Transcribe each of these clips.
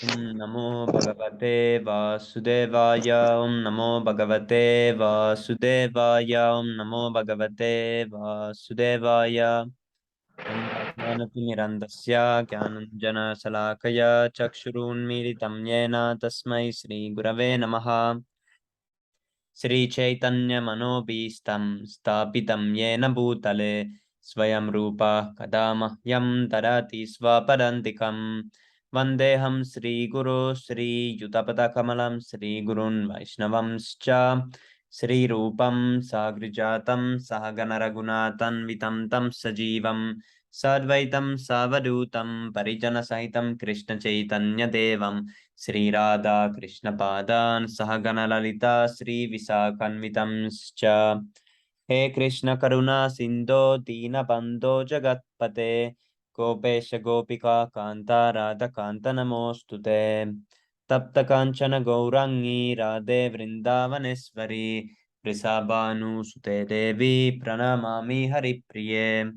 Namo Bhagavate Vasudevaya Namo Bhagavate Vasudevaya Namo Bhagavate Vasudevaya Jnanatimirandasya Gyananjana Salakaya Chakshurunmilitam Yena Tasmai Sri Gurave Namaha Sri Chaitanya Manobhistam Stapitam Yena Bhutale Swayam Rupa Kadamahyam Tarati Svapadantikam Vandeham Sri Guru Sri Yutapada Kamalam Sri Gurun Vaishnavamscha Sri Rupam Sagrijatam Sahagana Raghunatan Vitam Tam Sajivam Sadvaitam Savadutam Parijana Sahitam Krishna Chaitanya Devam Sri Radha Krishna Padan Sahagana Lalita Sri Visakanvitamscha He Krishna Karuna Sindho Dina Bando Jagatpate Gopesha Gopika Kanta Radha Kanta Namostute Tapta Kanchana Gaurangi Radhe Vrindavaneshwari Vrisabhanu Sute Devi Pranamami Haripriye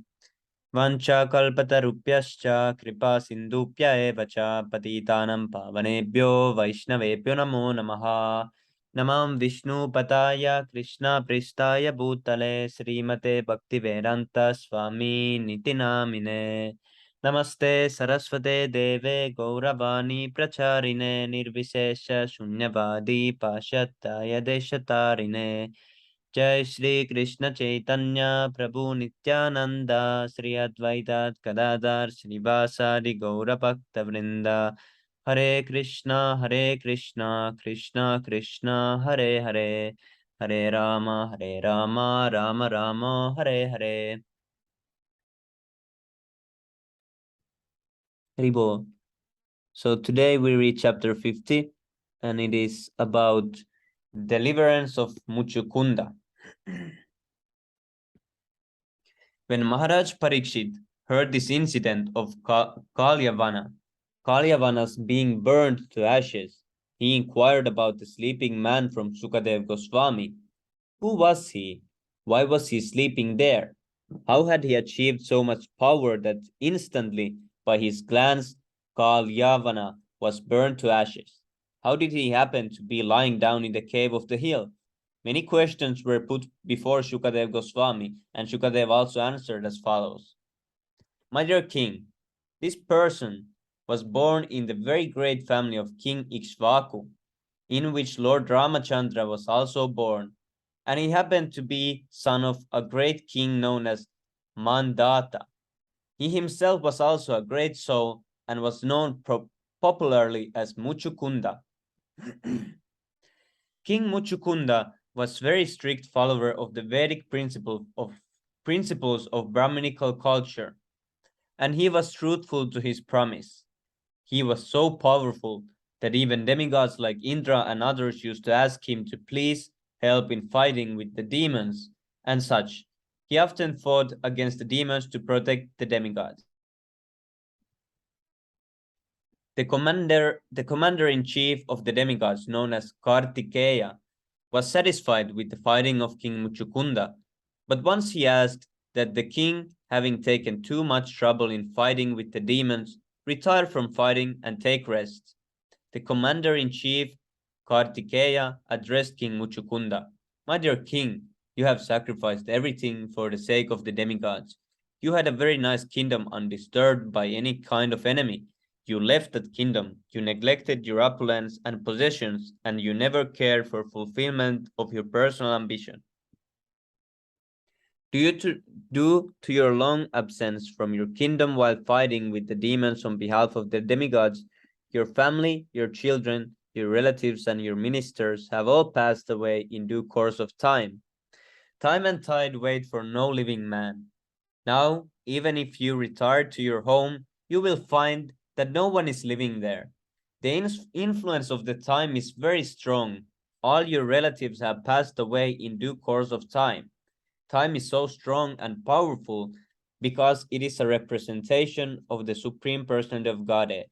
वाञ्छाकल्पतरुभ्यश्च कृपा सिन्धुभ्य एव च पतितानं पावनेभ्यो वैष्णवेभ्यो नमो नमः नमां विष्णुपताय कृष्णप्रेष्ठाय भूतले श्रीमते भक्तिवेदान्त स्वामी निति नामिने नमस्ते सरस्वते देवे गौरवाणी प्रचारिणे निर्विशेष शून्यवादी पाश्चात्य देशतारिणे जय श्री कृष्ण चैतन्य प्रभु नित्यानंद श्री अद्वैत गदाधर श्रीवासादि गौर भक्त वृंद हरे Krishna Krishna Krishna Hare Hare Hare Ram Ram Ram Hare Hare Haribo. So today we read chapter 50 and it is about deliverance of Muchukunda. When Maharaj Parikshit heard this incident of Kalyavana's being burned to ashes, he inquired about the sleeping man from Sukadev Goswami. Who was he? Why was he sleeping there? How had he achieved so much power that instantly, by his glance, Kalyavana was burned to ashes? How did he happen to be lying down in the cave of the hill? Many questions were put before Shukadev Goswami, and Shukadev also answered as follows. My dear king, this person was born in the very great family of King Ikshvaku, in which Lord Ramachandra was also born, and he happened to be son of a great king known as Mandata. He himself was also a great soul and was known popularly as Muchukunda. King Muchukunda was very strict follower of the Vedic principles of Brahminical culture, and he was truthful to his promise. He was so powerful that even demigods like Indra and others used to ask him to please help in fighting with the demons and such. He often fought against the demons to protect the demigods. The commander-in-chief of the demigods, known as Kartikeya, was satisfied with the fighting of King Muchukunda, but once he asked that the king, having taken too much trouble in fighting with the demons, retire from fighting and take rest. The commander-in-chief, Kartikeya, addressed King Muchukunda. My dear king, you have sacrificed everything for the sake of the demigods. You had a very nice kingdom undisturbed by any kind of enemy. You left that kingdom, you neglected your opulence and possessions, and you never cared for fulfillment of your personal ambition. Due to your long absence from your kingdom while fighting with the demons on behalf of the demigods, your family, your children, your relatives, and your ministers have all passed away in due course of time. Time and tide wait for no living man. Now, even if you retire to your home, you will find that no one is living there. The influence of the time is very strong. All your relatives have passed away in due course of time. Time is so strong and powerful because it is a representation of the Supreme Personality of Godhead.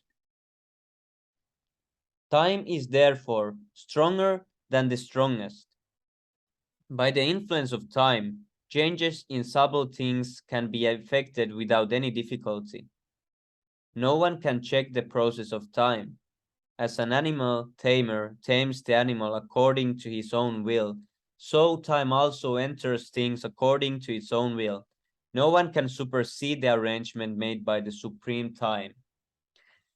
Time is therefore stronger than the strongest. By the influence of time, changes in subtle things can be effected without any difficulty. No one can check the process of time. As an animal tamer tames the animal according to his own will, so time also enters things according to its own will. No one can supersede the arrangement made by the supreme time.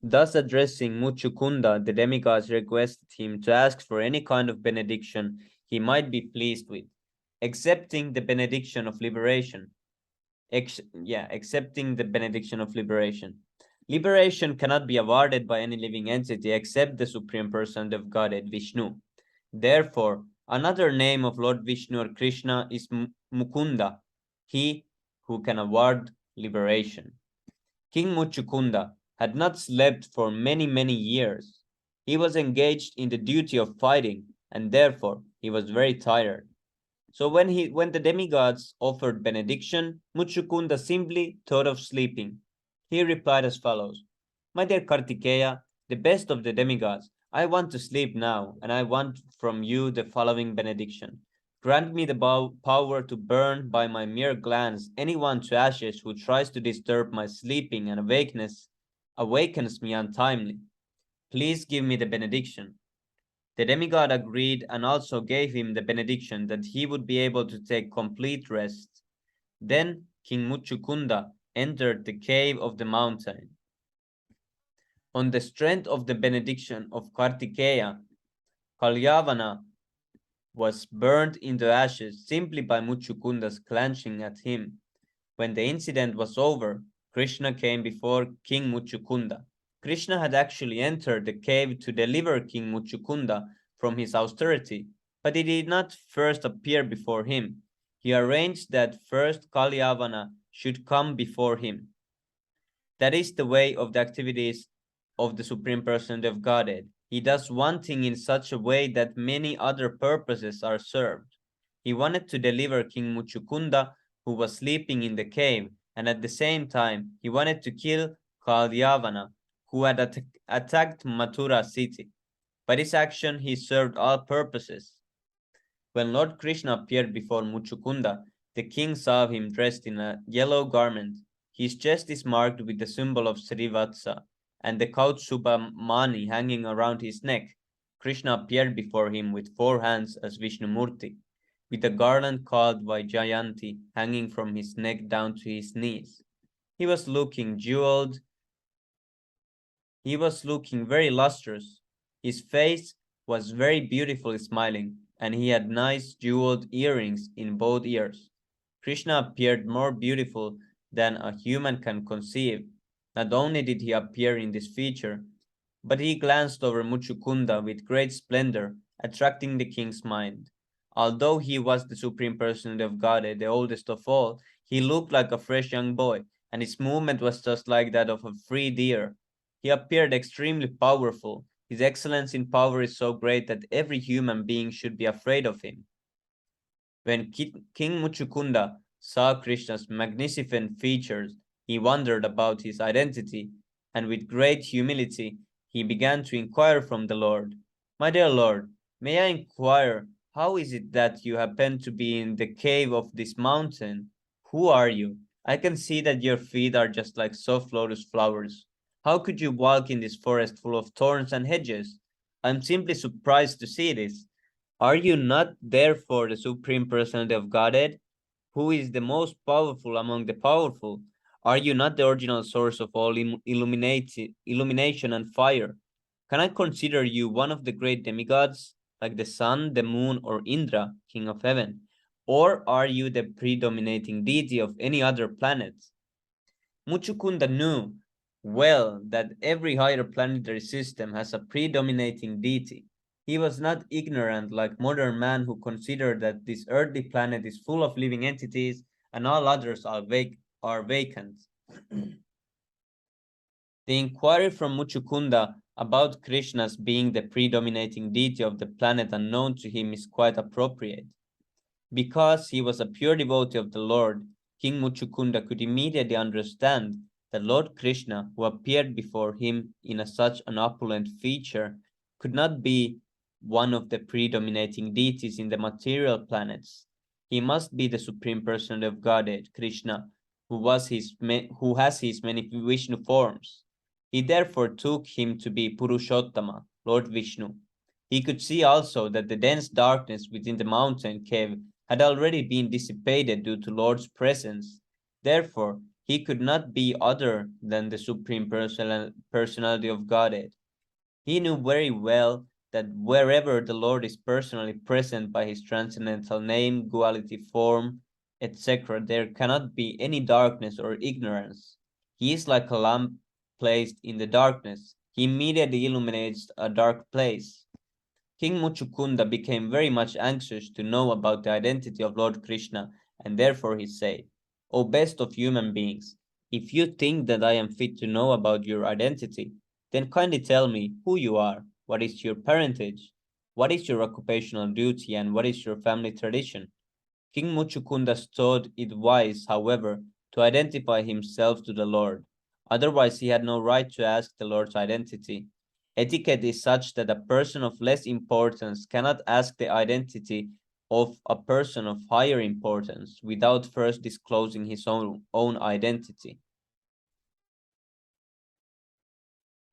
Thus addressing Muchukunda, the demigods requested him to ask for any kind of benediction he might be pleased with, accepting the benediction of liberation. Accepting the benediction of liberation. Liberation cannot be awarded by any living entity except the Supreme Person of Godhead, Vishnu. Therefore, another name of Lord Vishnu or Krishna is Mukunda, he who can award liberation. King Muchukunda had not slept for many, many years. He was engaged in the duty of fighting, and therefore he was very tired. So when the demigods offered benediction, Muchukunda simply thought of sleeping. He replied as follows: My dear Kartikeya, the best of the demigods, I want to sleep now, and I want from you the following benediction. Grant me the power to burn by my mere glance anyone to ashes who tries to disturb my sleeping and awakens me untimely. Please give me the benediction. The demigod agreed and also gave him the benediction that he would be able to take complete rest. Then King Muchukunda entered the cave of the mountain. On the strength of the benediction of Kartikeya, Kalyavana was burned into ashes simply by Muchukunda's clenching at him. When the incident was over, Krishna came before King Muchukunda. Krishna had actually entered the cave to deliver King Muchukunda from his austerity, but he did not first appear before him. He arranged that first Kalyavana should come before him. That is the way of the activities of the Supreme Personality of Godhead. He does one thing in such a way that many other purposes are served. He wanted to deliver King Muchukunda, who was sleeping in the cave, and at the same time, he wanted to kill Kalyavana, who had attacked Mathura city. By this action, he served all purposes. When Lord Krishna appeared before Muchukunda, the king saw him dressed in a yellow garment. His chest is marked with the symbol of Srivatsa, and the Kautsuba mani hanging around his neck. Krishna appeared before him with 4 hands as Vishnumurti, with a garland called Vaijayanti hanging from his neck down to his knees. He was looking jeweled. He was looking very lustrous. His face was very beautifully smiling, and he had nice jeweled earrings in both ears. Krishna appeared more beautiful than a human can conceive. Not only did he appear in this feature, but he glanced over Muchukunda with great splendor, attracting the king's mind. Although he was the Supreme Personality of Godhead, the oldest of all, he looked like a fresh young boy, and his movement was just like that of a free deer. He appeared extremely powerful. His excellence in power is so great that every human being should be afraid of him. When King Muchukunda saw Krishna's magnificent features, he wondered about his identity, and with great humility, he began to inquire from the Lord. My dear Lord, may I inquire, how is it that you happen to be in the cave of this mountain? Who are you? I can see that your feet are just like soft lotus flowers. How could you walk in this forest full of thorns and hedges? I'm simply surprised to see this. Are you not therefore the Supreme Personality of Godhead, who is the most powerful among the powerful? Are you not the original source of all illumination and fire? Can I consider you one of the great demigods, like the sun, the moon, or Indra, king of heaven? Or are you the predominating deity of any other planet? Muchukunda knew well that every higher planetary system has a predominating deity. He was not ignorant like modern man who considered that this earthly planet is full of living entities and all others are vacant. The inquiry from Muchukunda about Krishna's being the predominating deity of the planet unknown to him is quite appropriate. Because he was a pure devotee of the Lord, King Muchukunda could immediately understand that Lord Krishna, who appeared before him in such an opulent feature, could not be one of the predominating deities in the material planets. He must be the Supreme Personality of Godhead, Krishna, who has his many Vishnu forms. He therefore took him to be Purushottama, Lord Vishnu. He could see also that the dense darkness within the mountain cave had already been dissipated due to Lord's presence. Therefore, he could not be other than the Supreme Personality of Godhead. He knew very well that wherever the Lord is personally present by his transcendental name, duality, form, etc., there cannot be any darkness or ignorance. He is like a lamp placed in the darkness. He immediately illuminates a dark place. King Muchukunda became very much anxious to know about the identity of Lord Krishna, and therefore he said, O best of human beings, if you think that I am fit to know about your identity, then kindly tell me who you are, what is your parentage, what is your occupational duty, and what is your family tradition. King Muchukunda thought it wise, however, to identify himself to the Lord. Otherwise, he had no right to ask the Lord's identity. Etiquette is such that a person of less importance cannot ask the identity of a person of higher importance without first disclosing his own identity.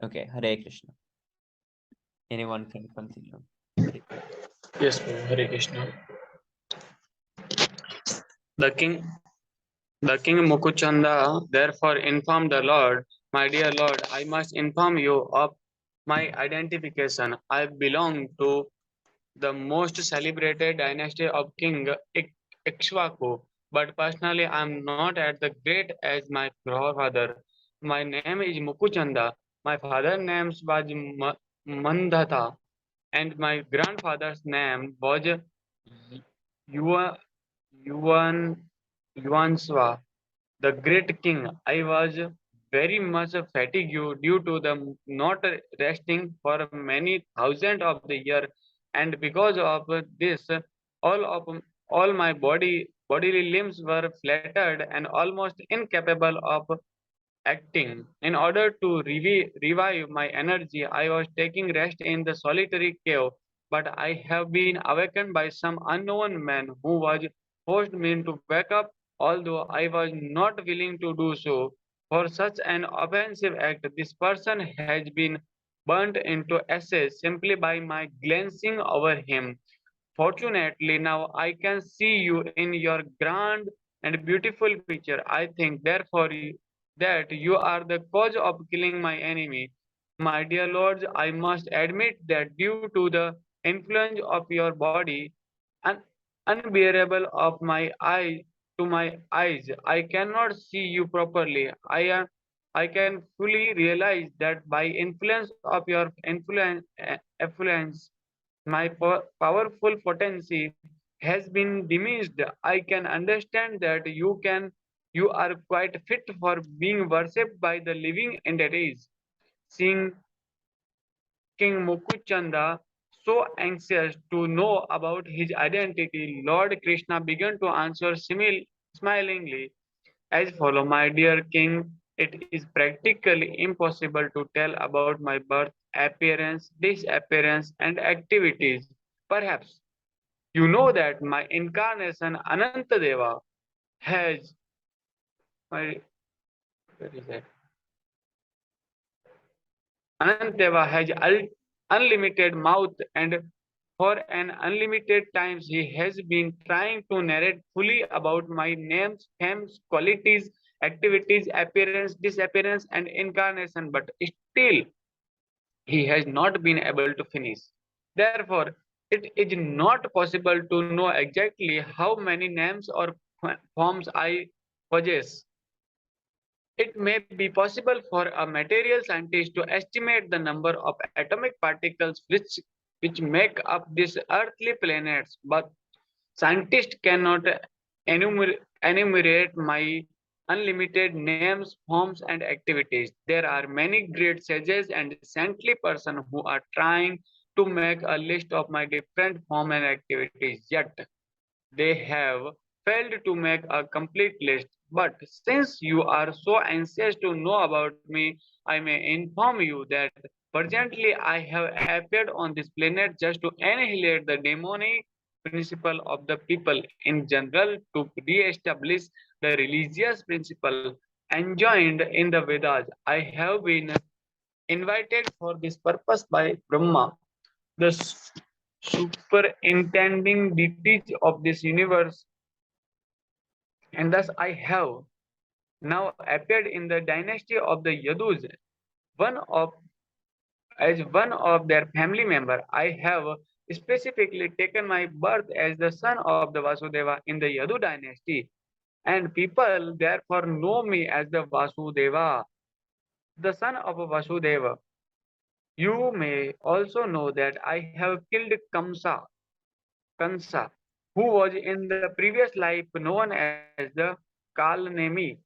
Okay, Hare Krishna. Anyone can continue. Yes, Hare Krishna. The king, the king Mukuchanda therefore informed the Lord, My dear Lord, I must inform you of my identification. I belong to the most celebrated dynasty of King Ikshvaku, but personally I am not as the great as my grandfather. My name is Mukuchanda. My father's name was Mandhata, and my grandfather's name was Yuan Yuanswa. The great king, I was very much fatigued due to the not resting for many thousands of the year, and because of this, all of all my bodily limbs were flattered and almost incapable of acting. In order to revive my energy, I was taking rest in the solitary cave, but I have been awakened by some unknown man who was forced me to wake up, although I was not willing to do so. For such an offensive act, this person has been burnt into ashes simply by my glancing over him. Fortunately, now I can see you in your grand and beautiful picture. I think, therefore, that you are the cause of killing my enemy. My dear lords, I must admit that due to the influence of your body, un- unbearable of my eye to my eyes, I cannot see you properly. I can fully realize that by influence of your influence my powerful potency has been diminished. I can understand that you are quite fit for being worshipped by the living entities. Seeing King Mukuchanda so anxious to know about his identity, Lord Krishna began to answer smilingly as follow, My dear king, it is practically impossible to tell about my birth, appearance, disappearance, and activities. Perhaps you know that my incarnation Anantadeva has my where is that? Anantadeva has unlimited mouth and for an unlimited times he has been trying to narrate fully about my names, fames, qualities, activities, appearance, disappearance, and incarnation, but still he has not been able to finish. Therefore, it is not possible to know exactly how many names or forms I possess. It may be possible for a material scientist to estimate the number of atomic particles which make up these earthly planets, but scientists cannot enumerate my unlimited names, forms, and activities. There are many great sages and saintly persons who are trying to make a list of my different forms and activities, yet they have failed to make a complete list. But since you are so anxious to know about me, I may inform you that presently I have appeared on this planet just to annihilate the demonic principle of the people in general to re-establish the religious principle enjoined in the Vedas. I have been invited for this purpose by Brahma, the superintending deities of this universe, and thus I have now appeared in the dynasty of the Yadus, one of as one of their family member. I have specifically taken my birth as the son of the Vasudeva in the Yadu dynasty, and people therefore know me as the Vasudeva, the son of Vasudeva. You may also know that I have killed Kansa, who was in the previous life known as the Kalnemi,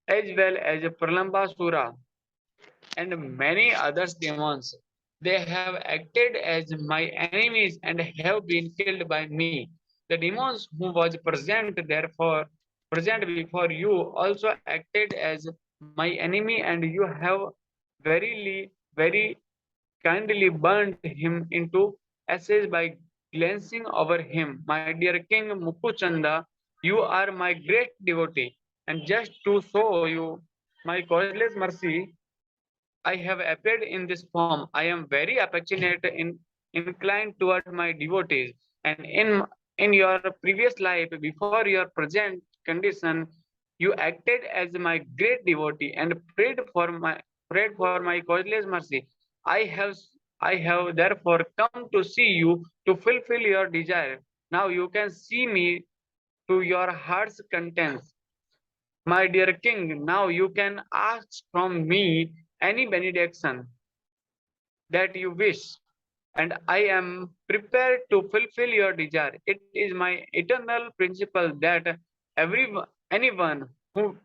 as well as Pralambasura and many other demons. They have acted as my enemies and have been killed by me. The demons who was present before you also acted as my enemy, and you have very kindly burned him into ashes by glancing over him. My dear King Mukuchanda, you are my great devotee, and just to show you my causeless mercy, I have appeared in this form. I am very affectionate inclined toward my devotees, and in your previous life, before your present condition, you acted as my great devotee and prayed for my causeless mercy. I have I have therefore come to see you to fulfill your desire. Now you can see me to your heart's contents. My dear king, now you can ask from me any benediction that you wish, and I am prepared to fulfill your desire. It is my eternal principle that anyone who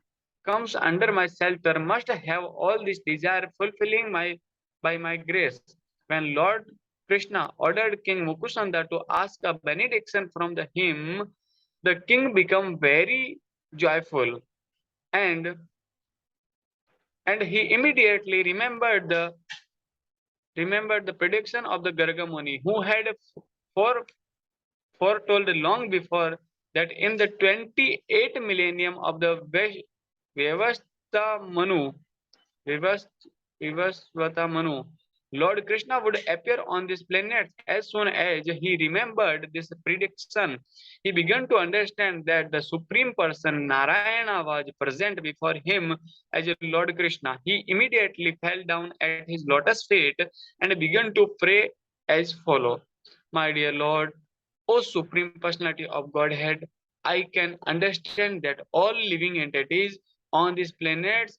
comes under my shelter must have all this desire fulfilling by my grace. When Lord Krishna ordered King Mukusanda to ask a benediction from him, the king became very joyful, and he immediately remembered the prediction of the Gargamuni, who had fore, foretold long before that in the 28th millennium of the Vyavastha Manu, Vivasvata Manu, Lord Krishna would appear on this planet. As soon as he remembered this prediction, he began to understand that the Supreme Person Narayana was present before him as Lord Krishna. He immediately fell down at his lotus feet and began to pray as follows. My dear Lord, O Supreme Personality of Godhead, I can understand that all living entities on this planet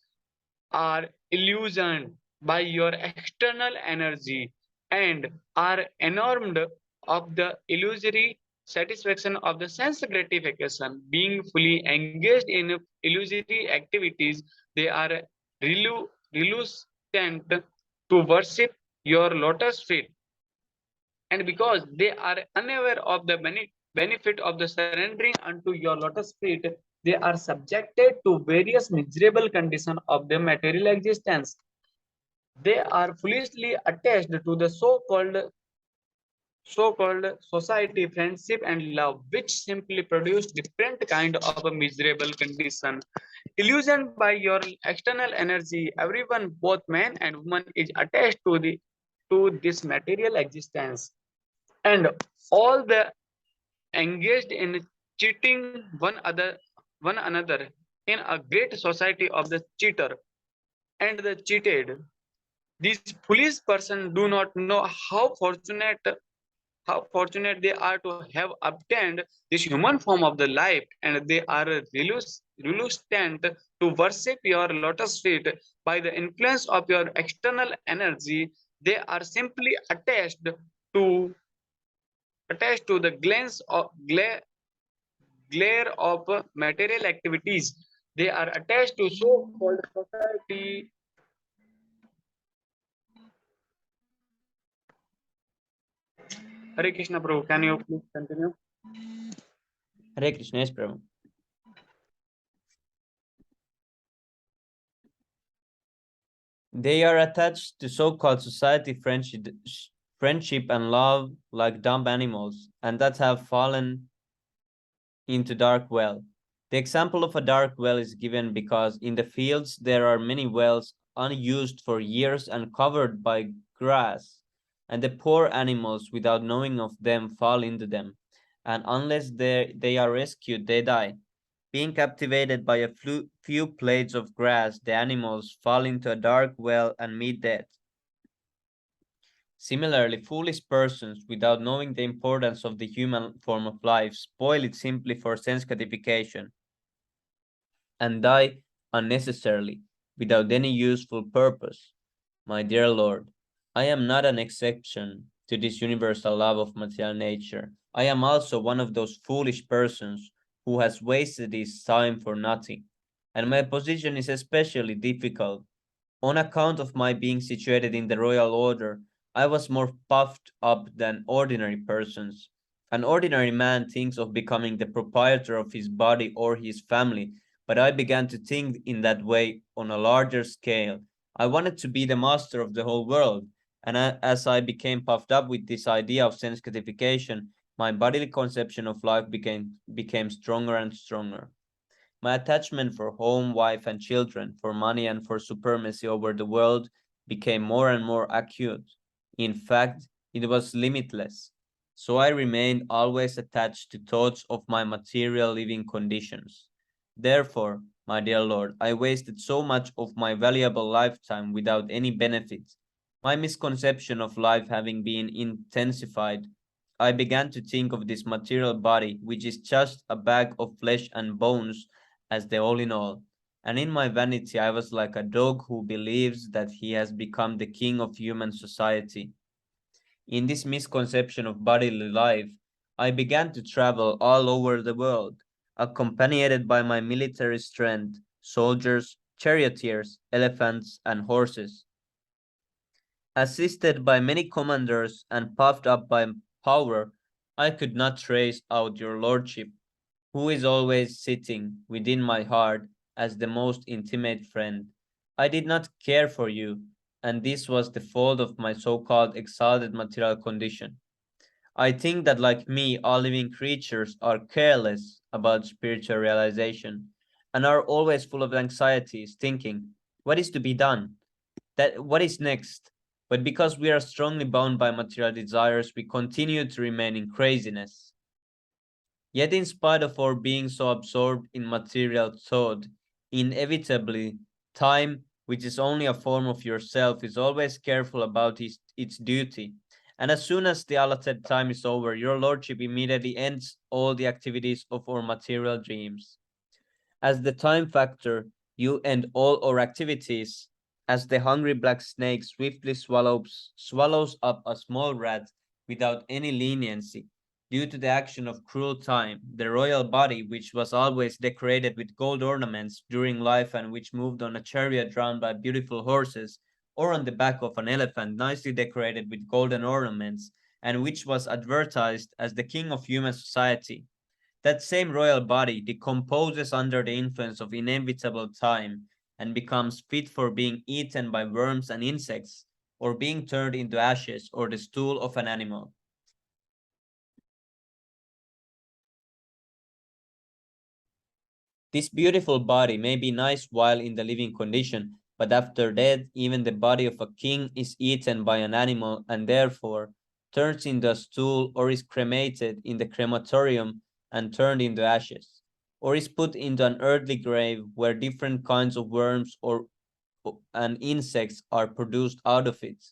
are illusioned by your external energy and are enamored of the illusory satisfaction of the sense gratification. Being fully engaged in illusory activities, they are reluctant to worship your lotus feet, and because they are unaware of the benefit of the surrendering unto your lotus feet, they are subjected to various miserable conditions of the material existence. They are foolishly attached to the so-called society, friendship, and love, which simply produce different kind of a miserable condition. Illusioned by your external energy, everyone, both man and woman, is attached to this material existence, and all the engaged in cheating one another in a great society of the cheater and the cheated. These foolish persons do not know how fortunate they are to have obtained this human form of the life, and they are reluctant to worship your lotus feet. By the influence of your external energy, they are simply to attached to the glare of material activities. They are attached to so-called society. Hare Krishna, Prabhu. Can you please continue? Hare Krishna, yes, Prabhu. They are attached to so-called society, friendship and love like dumb animals, and that have fallen into dark well. The example of a dark well is given because in the fields there are many wells unused for years and covered by grass, and the poor animals, without knowing of them, fall into them, and unless they are rescued, they die. Being captivated by a few blades of grass, the animals fall into a dark well and meet death. Similarly, foolish persons, without knowing the importance of the human form of life, spoil it simply for sense gratification and die unnecessarily, without any useful purpose. My dear Lord, I am not an exception to this universal love of material nature. I am also one of those foolish persons who has wasted his time for nothing, and my position is especially difficult on account of my being situated in the royal order. I was more puffed up than ordinary persons. An ordinary man thinks of becoming the proprietor of his body or his family, but I began to think in that way on a larger scale. I wanted to be the master of the whole world, and as I became puffed up with this idea of sense gratification, my bodily conception of life became stronger and stronger. My attachment for home, wife, and children, for money, and for supremacy over the world became more and more acute. In fact, it was limitless. So I remained always attached to thoughts of my material living conditions. Therefore, my dear Lord, I wasted so much of my valuable lifetime without any benefit. My misconception of life having been intensified, I began to think of this material body, which is just a bag of flesh and bones, as the all in all. And in my vanity, I was like a dog who believes that he has become the king of human society. In this misconception of bodily life, I began to travel all over the world, accompanied by my military strength, soldiers, charioteers, elephants, and horses, assisted by many commanders and puffed up by power. I could not trace out your lordship, who is always sitting within my heart as the most intimate friend. I did not care for you, and this was the fault of my so-called exalted material condition. I think that, like me, all living creatures are careless about spiritual realization and are always full of anxieties, thinking, what is to be done? That what is next? But because we are strongly bound by material desires, we continue to remain in craziness. Yet, in spite of our being so absorbed in material thought, inevitably, time, which is only a form of yourself, is always careful about its duty. And as soon as the allotted time is over, your lordship immediately ends all the activities of our material dreams. As the time factor, you end all our activities, as the hungry black snake swiftly swallows up a small rat without any leniency. Due to the action of cruel time, the royal body, which was always decorated with gold ornaments during life and which moved on a chariot drawn by beautiful horses, or on the back of an elephant nicely decorated with golden ornaments, and which was advertised as the king of human society, that same royal body decomposes under the influence of inevitable time and becomes fit for being eaten by worms and insects, or being turned into ashes or the stool of an animal. This beautiful body may be nice while in the living condition, but after death, even the body of a king is eaten by an animal and therefore turns into a stool, or is cremated in the crematorium and turned into ashes, or is put into an earthly grave where different kinds of worms or and insects are produced out of it.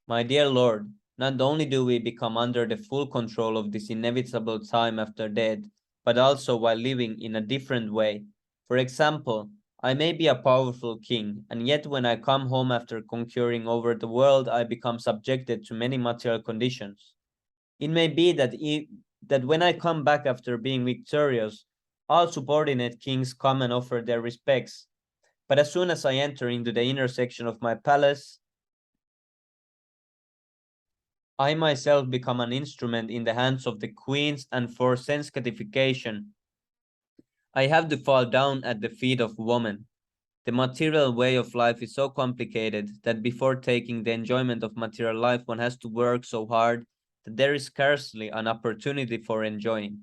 My dear Lord, not only do we become under the full control of this inevitable time after death, but also while living in a different way. For example, I may be a powerful king, and yet when I come home after conquering over the world, I become subjected to many material conditions. It may be that when I come back after being victorious, all subordinate kings come and offer their respects. But as soon as I enter into the inner section of my palace, I myself become an instrument in the hands of the queens, and for sense gratification, I have to fall down at the feet of woman. The material way of life is so complicated that before taking the enjoyment of material life, one has to work so hard that there is scarcely an opportunity for enjoying.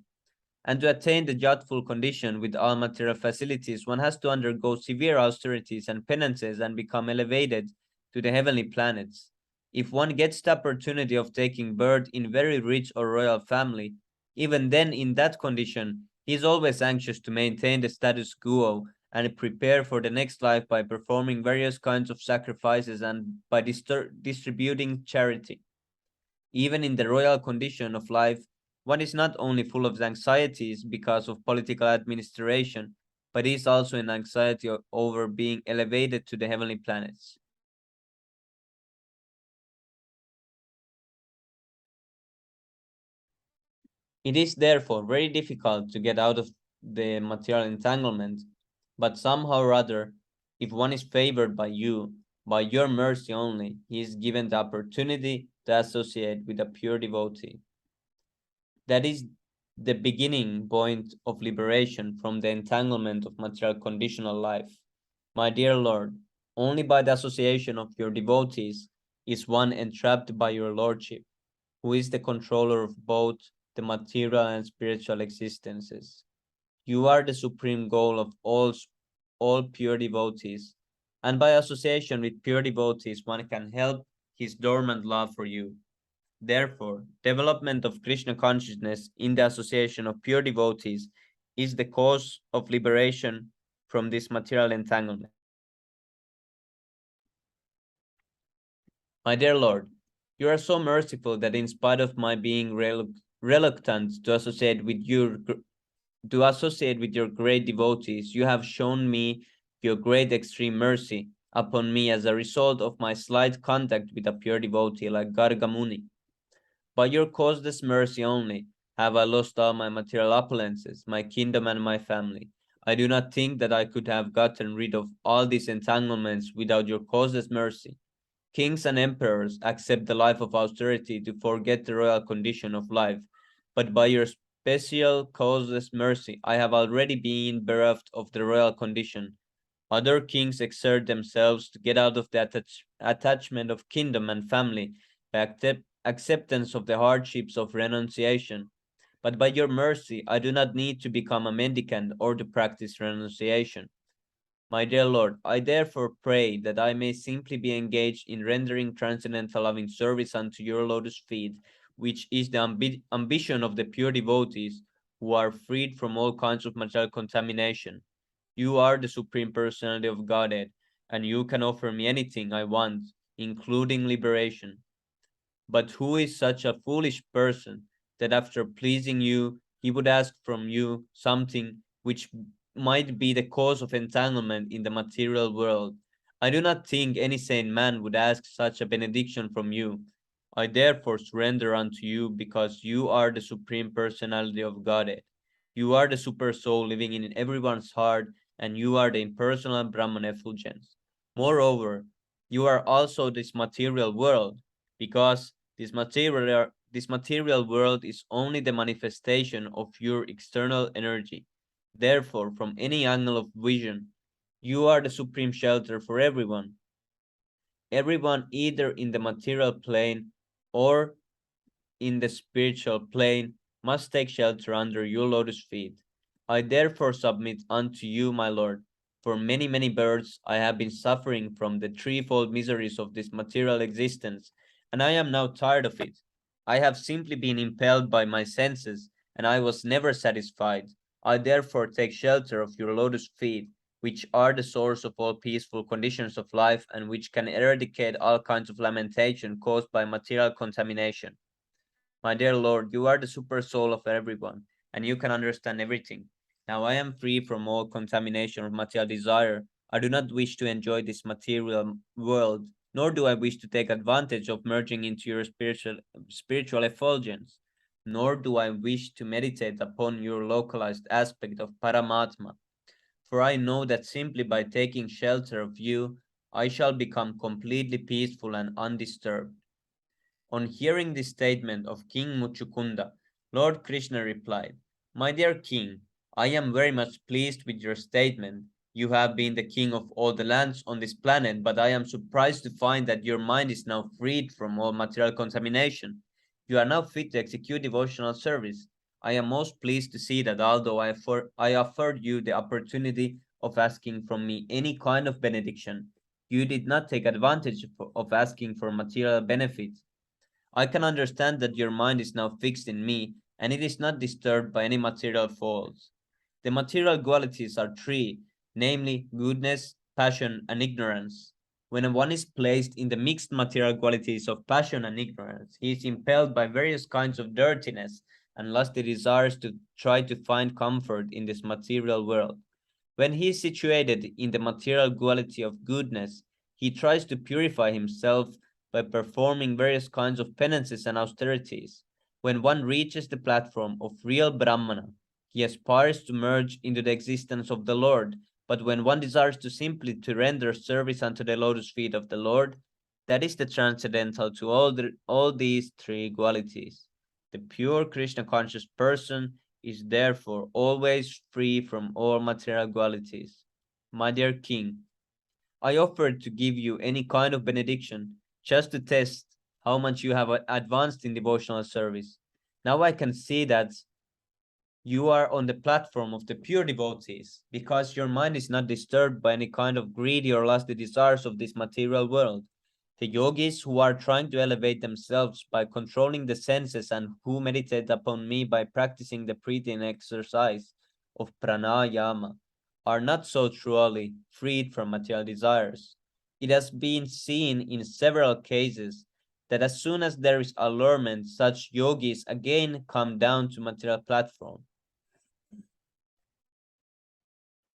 And to attain the youthful condition with all material facilities, one has to undergo severe austerities and penances and become elevated to the heavenly planets. If one gets the opportunity of taking birth in very rich or royal family, even then in that condition, he is always anxious to maintain the status quo and prepare for the next life by performing various kinds of sacrifices and by distributing charity. Even in the royal condition of life, one is not only full of anxieties because of political administration, but is also in anxiety over being elevated to the heavenly planets. It is therefore very difficult to get out of the material entanglement, but somehow or other, if one is favored by you, by your mercy only, he is given the opportunity to associate with a pure devotee. That is the beginning point of liberation from the entanglement of material conditional life. My dear Lord, only by the association of your devotees is one entrapped by your Lordship, who is the controller of both the material and spiritual existences. You are the supreme goal of all pure devotees, and by association with pure devotees, one can help his dormant love for you. Therefore, development of Krishna consciousness in the association of pure devotees is the cause of liberation from this material entanglement. My dear Lord, you are so merciful that in spite of my being reluctant to associate with your great devotees, you have shown me your great extreme mercy upon me as a result of my slight contact with a pure devotee like Gargamuni. By your causeless mercy only have I lost all my material opulences, my kingdom and my family. I do not think that I could have gotten rid of all these entanglements without your causeless mercy. Kings and emperors accept the life of austerity to forget the royal condition of life, but by your special causeless mercy I have already been bereft of the royal condition. Other kings exert themselves to get out of the attachment of kingdom and family by acceptance of the hardships of renunciation. But by your mercy, I do not need to become a mendicant or to practice renunciation. My dear Lord, I therefore pray that I may simply be engaged in rendering transcendental loving service unto your lotus feet, which is the ambition of the pure devotees who are freed from all kinds of material contamination. You are the Supreme Personality of Godhead, and you can offer me anything I want, including liberation. But who is such a foolish person that after pleasing you, he would ask from you something which might be the cause of entanglement in the material world? I do not think any sane man would ask such a benediction from you. I therefore surrender unto you because you are the Supreme Personality of Godhead. You are the super soul living in everyone's heart, and you are the impersonal Brahman effulgence. Moreover, you are also this material world, because this material world is only the manifestation of your external energy. Therefore, from any angle of vision, you are the supreme shelter for everyone. Everyone either in the material plane or in the spiritual plane must take shelter under your lotus feet. I therefore submit unto you, my Lord. For many, many births I have been suffering from the threefold miseries of this material existence, and I am now tired of it. I have simply been impelled by my senses, and I was never satisfied. I therefore take shelter of your lotus feet, which are the source of all peaceful conditions of life and which can eradicate all kinds of lamentation caused by material contamination. My dear Lord, you are the super soul of everyone, and you can understand everything. Now I am free from all contamination of material desire. I do not wish to enjoy this material world, nor do I wish to take advantage of merging into your spiritual effulgence, nor do I wish to meditate upon your localized aspect of Paramatma. For I know that simply by taking shelter of you, I shall become completely peaceful and undisturbed. On hearing this statement of King Muchukunda, Lord Krishna replied, My dear king, I am very much pleased with your statement. You have been the king of all the lands on this planet, but I am surprised to find that your mind is now freed from all material contamination. You are now fit to execute devotional service. I am most pleased to see that although I offered you the opportunity of asking from me any kind of benediction, you did not take advantage of asking for material benefits. I can understand that your mind is now fixed in me, and it is not disturbed by any material faults. The material qualities are three, namely goodness, passion, and ignorance. When one is placed in the mixed material qualities of passion and ignorance, he is impelled by various kinds of dirtiness and lusty desires to try to find comfort in this material world. When he is situated in the material quality of goodness, he tries to purify himself by performing various kinds of penances and austerities. When one reaches the platform of real Brahmana, he aspires to merge into the existence of the Lord. But when one desires to simply to render service unto the lotus feet of the Lord, that is the transcendental to all these three qualities. The pure Krishna conscious person is therefore always free from all material qualities. My dear king, I offered to give you any kind of benediction just to test how much you have advanced in devotional service. Now I can see that you are on the platform of the pure devotees because your mind is not disturbed by any kind of greedy or lusty desires of this material world. The yogis who are trying to elevate themselves by controlling the senses and who meditate upon me by practicing the breathing exercise of pranayama are not so truly freed from material desires. It has been seen in several cases that as soon as there is allurement, such yogis again come down to material platform.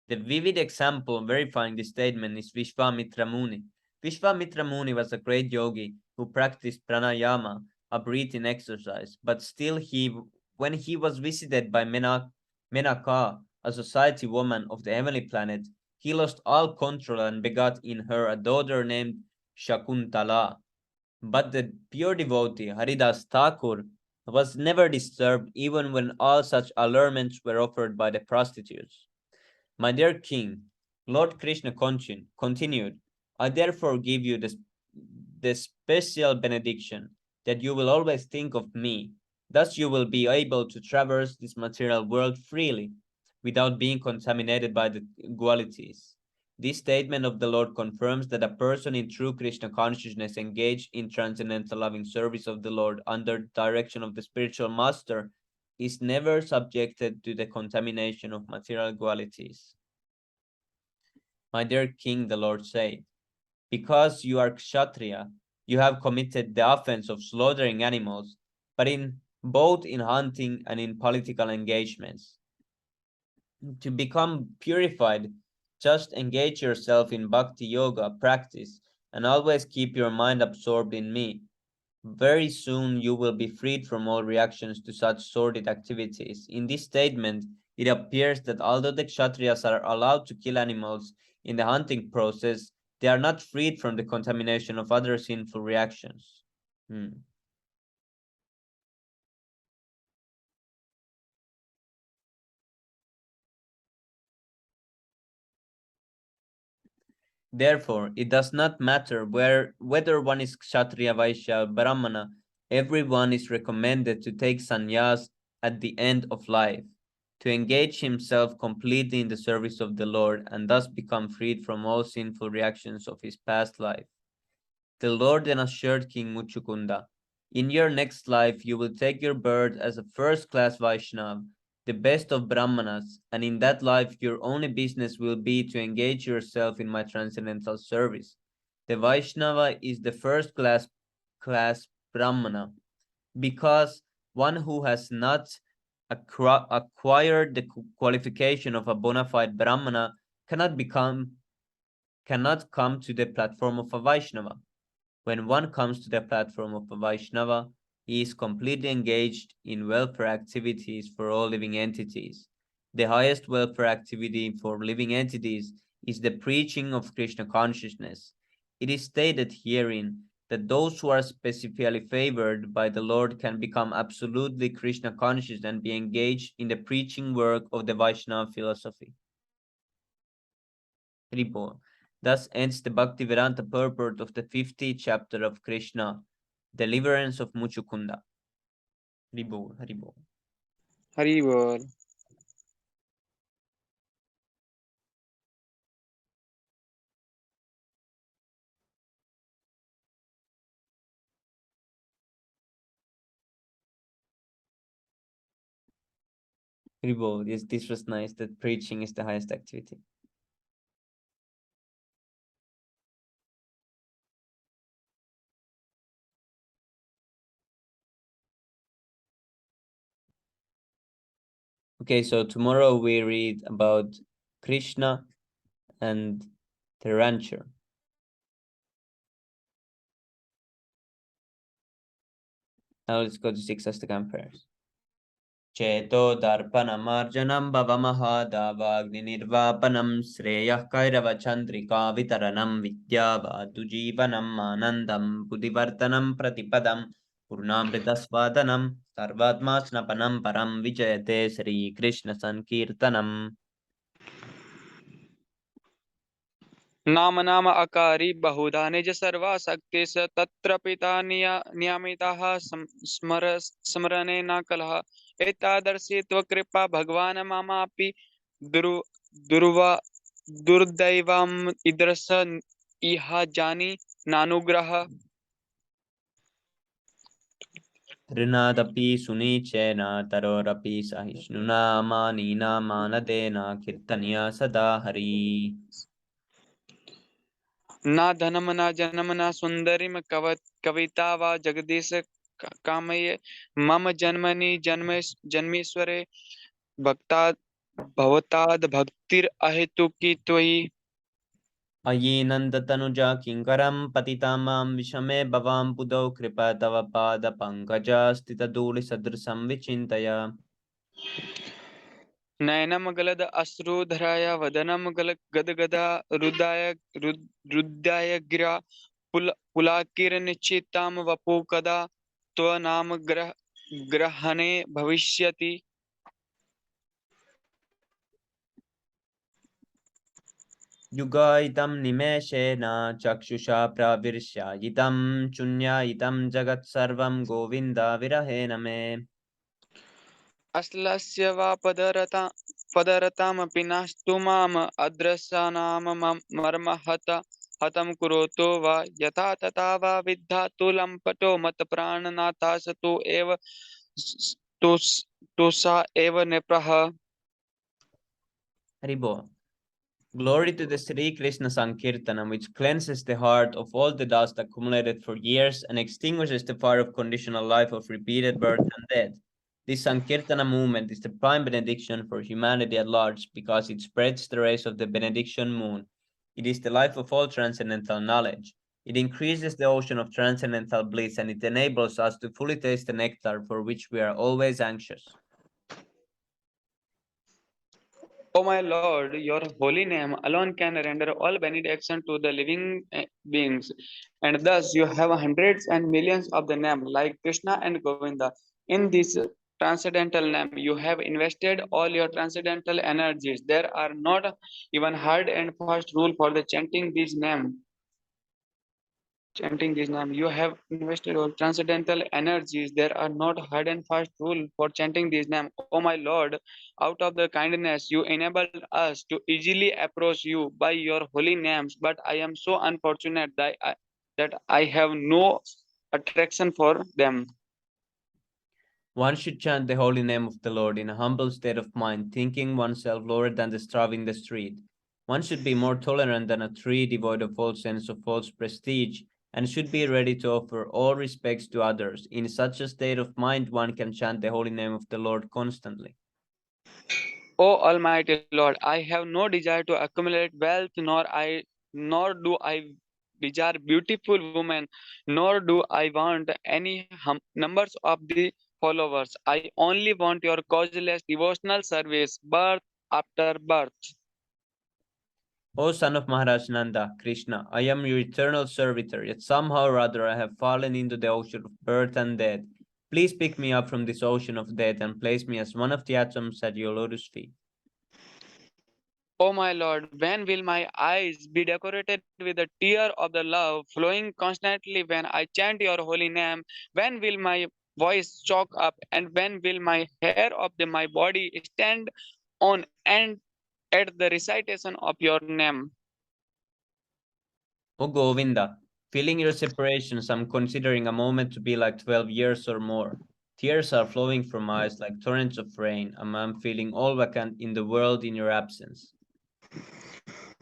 The vivid example verifying this statement is Vishwamitra Muni. Vishwamitra Muni was a great yogi who practiced pranayama, a breathing exercise, but still when he was visited by Menaka, a society woman of the heavenly planet, he lost all control and begot in her a daughter named Shakuntala. But the pure devotee, Haridas Thakur, was never disturbed even when all such allurements were offered by the prostitutes. My dear king, Lord Krishna continued, I therefore give you the special benediction that you will always think of me. Thus you will be able to traverse this material world freely, without being contaminated by the qualities. This statement of the Lord confirms that a person in true Krishna consciousness engaged in transcendental loving service of the Lord under direction of the spiritual master is never subjected to the contamination of material qualities. My dear king, the Lord said, because you are Kshatriya, you have committed the offense of slaughtering animals, but in both in hunting and in political engagements. To become purified, just engage yourself in bhakti yoga practice and always keep your mind absorbed in me. Very soon you will be freed from all reactions to such sordid activities. In this statement, it appears that although the Kshatriyas are allowed to kill animals in the hunting process, they are not freed from the contamination of other sinful reactions. Hmm. Therefore, it does not matter whether one is Kshatriya, Vaishya, or Brahmana, everyone is recommended to take sannyas at the end of life, to engage himself completely in the service of the Lord and thus become freed from all sinful reactions of his past life. The Lord then assured King Muchukunda, in your next life you will take your birth as a first-class Vaishnav, the best of Brahmanas, and in that life your only business will be to engage yourself in my transcendental service. The Vaishnava is the first class Brahmana, because one who has not acquired the qualification of a bona fide Brahmana cannot come to the platform of a Vaishnava. When one comes to the platform of a Vaishnava, he is completely engaged in welfare activities for all living entities. The highest welfare activity for living entities is the preaching of Krishna consciousness. It is stated herein that those who are specifically favored by the Lord can become absolutely Krishna conscious and be engaged in the preaching work of the Vaishnava philosophy. Report. Thus ends the Bhaktivedanta purport of the 50th chapter of Krishna, Deliverance of Muchukunda. Haribol, Haribol. Hari Bol. Ribo, this was nice. That preaching is the highest activity. Okay, so tomorrow we read about Krishna and the rancher. Now let's go to 6 Astakam prayers. चेतो दर्पणमार्जनं भवमहादावाग्निर्वापनं श्रेयः कैरवचन्द्रिका वितरणं विद्यावादुजीवनम् आनन्दं बुद्धिवर्धनं प्रतिपदं पूर्णामृतस्वादनं सर्वात्मा स्नपनं परं विजयते श्रीकृष्णसङ्कीर्तनम् नाम नाम अकारी बहुधा निज सर्वा शक्ति स तत्र पिता नियमिताः स्मरणे न कलह एतादर्शी त्वकृपा भगवान् ममापि दुर् दुर्वा दुर्दैवम् ईदृश इह जानी नानुग्रह ऋणादपि सुनीचेन तरोरपि सहिष्णुना मानिना मानदेन कीर्तनीय सदा हरि न धनम न जनम न सुंदरीम कविता वा जगदीश कामये मम जन्मनि जन्मेश्वरे भक्ता भवताद भक्तिर अहेतुकी त्वयि अयि नन्दतनुजा किङ्करं पतिता मां विषमे भवां बुधौ कृपा तव पादपङ्कजस्थितधूलिसदृशं विचिन्तय नयनम गलद अश्रुधराय वदनम गल गदगदा रुदाय गिरा पुलाकिर निश्चिताम वपु कदा त्वनाम ग्रहणे भविष्यति युगायितं निमेषेण चक्षुषा प्रविश्यायितं शून्यायितं जगत्सर्वं गोविन्द विरहेण मे अश्लस्य वा पदरतामपि नास्तु माम अदृशानाम मर्म हतं कुरोतो वा यथा तथा वा विद्धातु लम्पटो मत्प्राणनाथा स तु एव तु सा एव नृपः हरिबो Glory to the Sri Krishna Sankirtanam, which cleanses the heart of all the dust accumulated for years and extinguishes the fire of conditional life of repeated birth and death. This Sankirtana movement is the prime benediction for humanity at large because it spreads the rays of the benediction moon. It is the life of all transcendental knowledge. It increases the ocean of transcendental bliss and it enables us to fully taste the nectar for which we are always anxious. O my Lord, your holy name alone can render all benediction to the living beings, and thus you have hundreds and millions of the name like Krishna and Govinda. In this transcendental name, you have invested all your transcendental energies. There are not even hard and fast rule for the chanting this name. You have invested all transcendental energies. There are not hard and fast rule for chanting this name. Oh my Lord, out of the kindness you enabled us to easily approach you by your holy names. But I am so unfortunate that I have no attraction for them. One should chant the holy name of the Lord in a humble state of mind, thinking oneself lower than the straw in the street. One should be more tolerant than a tree devoid of all sense of false prestige, and should be ready to offer all respects to others. In such a state of mind, one can chant the holy name of the Lord constantly. O Almighty Lord, I have no desire to accumulate wealth, nor do I desire beautiful women, nor do I want any numbers of the followers. I only want your causeless devotional service, birth after birth. O son of Maharaj Nanda, Krishna, I am your eternal servitor, yet somehow or other I have fallen into the ocean of birth and death. Please pick me up from this ocean of death and place me as one of the atoms at your lotus feet. O my Lord, when will my eyes be decorated with the tear of the love flowing constantly when I chant your holy name? When will my voice choke up? And when will my hair of my body stand on end at the recitation of your name? Oh Govinda, feeling your separations, I'm considering a moment to be like 12 years or more. Tears are flowing from eyes like torrents of rain, and I'm feeling all vacant in the world in your absence.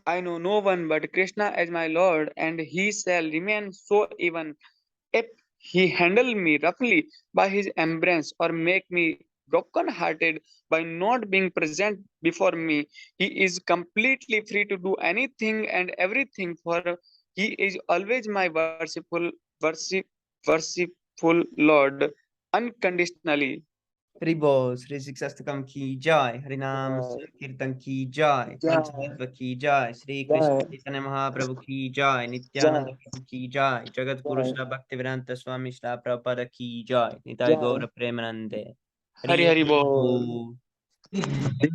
I know no one but Krishna as my Lord, and he shall remain so even if he handle me roughly by his embrace or make me broken hearted by not being present before me. He is completely free to do anything and everything, for he is always my worship, worshipful Lord unconditionally. Hari बोल श्री शिक्षाष्टकम की जय हरिनाम Jai, संकीर्तन की जय Jai, पंचतत्व की जय श्री कृष्ण Jai, चैतन्य महाप्रभु की जय नित्यानंद Jai, प्रभु की जय जगत गुरु Jai, श्री भक्तिवेदांत स्वामी श्री प्रभुपाद की जय निताय Jai. गौर प्रेमानंदे Hari Hari Hari Hari Bol. बोल